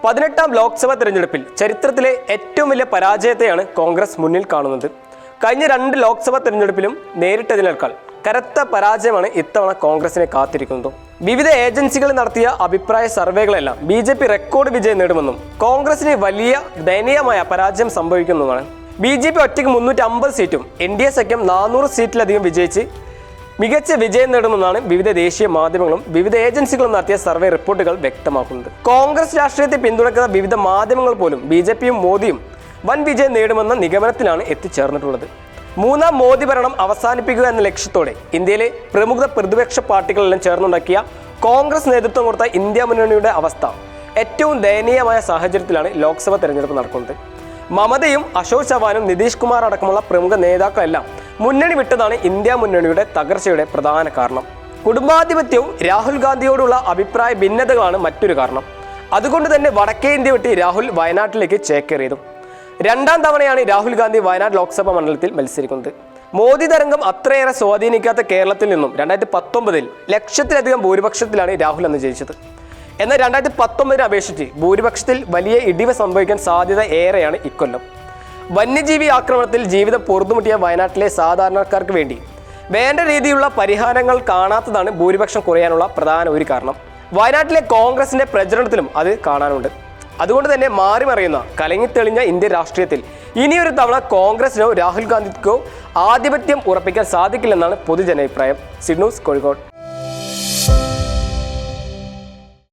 18ാം ലോക്സഭാ തെരഞ്ഞെടുപ്പിൽ ചരിത്രത്തിലെ ഏറ്റവും വലിയ പരാജയത്തെയാണ് കോൺഗ്രസ് മുന്നിൽ കാണുന്നത്. കഴിഞ്ഞ 2 ലോക്സഭാ തെരഞ്ഞെടുപ്പിലും നേരിട്ടതിനേക്കാൾ കനത്ത പരാജയമാണ് ഇത്തവണ കോൺഗ്രസിനെ കാത്തിരിക്കുന്നത്. വിവിധ ഏജൻസികൾ നടത്തിയ അഭിപ്രായ സർവേകളെല്ലാം BJP റെക്കോർഡ് വിജയം നേടുമെന്നും കോൺഗ്രസിന് വലിയ ദയനീയമായ പരാജയം സംഭവിക്കുന്നതുമാണ്. BJP ഒറ്റയ്ക്ക് 350 സീറ്റും NDA സഖ്യം 400 സീറ്റിലധികം വിജയിച്ച് മികച്ച വിജയം നേടുമെന്നാണ് വിവിധ ദേശീയ മാധ്യമങ്ങളും വിവിധ ഏജൻസികളും നടത്തിയ സർവേ റിപ്പോർട്ടുകൾ വ്യക്തമാക്കുന്നത്. കോൺഗ്രസ് രാഷ്ട്രീയത്തെ പിന്തുണയ്ക്കുന്ന വിവിധ മാധ്യമങ്ങൾ പോലും BJPയും മോദിയും വൻ വിജയം നേടുമെന്ന നിഗമനത്തിലാണ് എത്തിച്ചേർന്നിട്ടുള്ളത്. 3ാം മോദി ഭരണം അവസാനിപ്പിക്കുക എന്ന ലക്ഷ്യത്തോടെ ഇന്ത്യയിലെ പ്രമുഖ പ്രതിപക്ഷ പാർട്ടികളെല്ലാം ചേർന്നുണ്ടാക്കിയ കോൺഗ്രസ് നേതൃത്വം കൊടുത്ത ഇന്ത്യ മുന്നണിയുടെ അവസ്ഥ ഏറ്റവും ദയനീയമായ സാഹചര്യത്തിലാണ് ലോക്സഭാ തെരഞ്ഞെടുപ്പ് നടക്കുന്നത്. മമതയും അശോക് ചവാനും നിതീഷ് കുമാർ അടക്കമുള്ള പ്രമുഖ നേതാക്കളെല്ലാം മുന്നണി വിട്ടതാണ് ഇന്ത്യ മുന്നണിയുടെ തകർച്ചയുടെ പ്രധാന കാരണം. കുടുംബാധിപത്യവും രാഹുൽ ഗാന്ധിയോടുള്ള അഭിപ്രായ ഭിന്നതകളാണ് മറ്റൊരു കാരണം. അതുകൊണ്ട് തന്നെ വടക്കേ ഇന്ത്യ വിട്ട് രാഹുൽ വയനാട്ടിലേക്ക് ചേക്കേറിയതും 2ാം തവണയാണ് രാഹുൽ ഗാന്ധി വയനാട് ലോക്സഭാ മണ്ഡലത്തിൽ മത്സരിക്കുന്നത്. മോദി തരംഗം അത്രയേറെ സ്വാധീനിക്കാത്ത കേരളത്തിൽ നിന്നും 2019 ലക്ഷത്തിലധികം ഭൂരിപക്ഷത്തിലാണ് രാഹുൽ അന്ന് ജയിച്ചത്. എന്നാൽ 2019 അപേക്ഷിച്ച് ഭൂരിപക്ഷത്തിൽ വലിയ ഇടിവ് സംഭവിക്കാൻ സാധ്യത ഏറെയാണ് ഇക്കൊല്ലം. വന്യജീവി ആക്രമണത്തിൽ ജീവിതം പൊറുതുമുട്ടിയ വയനാട്ടിലെ സാധാരണക്കാർക്ക് വേണ്ടി വേണ്ട രീതിയിലുള്ള പരിഹാരങ്ങൾ കാണാത്തതാണ് ഭൂരിപക്ഷം കുറയാനുള്ള പ്രധാന ഒരു കാരണം. വയനാട്ടിലെ കോൺഗ്രസിന്റെ പ്രചരണത്തിലും അത് കാണാനുണ്ട്. അതുകൊണ്ട് തന്നെ മാറിമറിയുന്ന കലങ്ങിത്തെളിഞ്ഞ ഇന്ത്യൻ രാഷ്ട്രീയത്തിൽ ഇനിയൊരു തവണ കോൺഗ്രസിനോ രാഹുൽ ഗാന്ധിക്കോ ആധിപത്യം ഉറപ്പിക്കാൻ സാധിക്കില്ലെന്നാണ് പൊതുജനാഭിപ്രായം. സിഡ് ന്യൂസ്, കോഴിക്കോട്.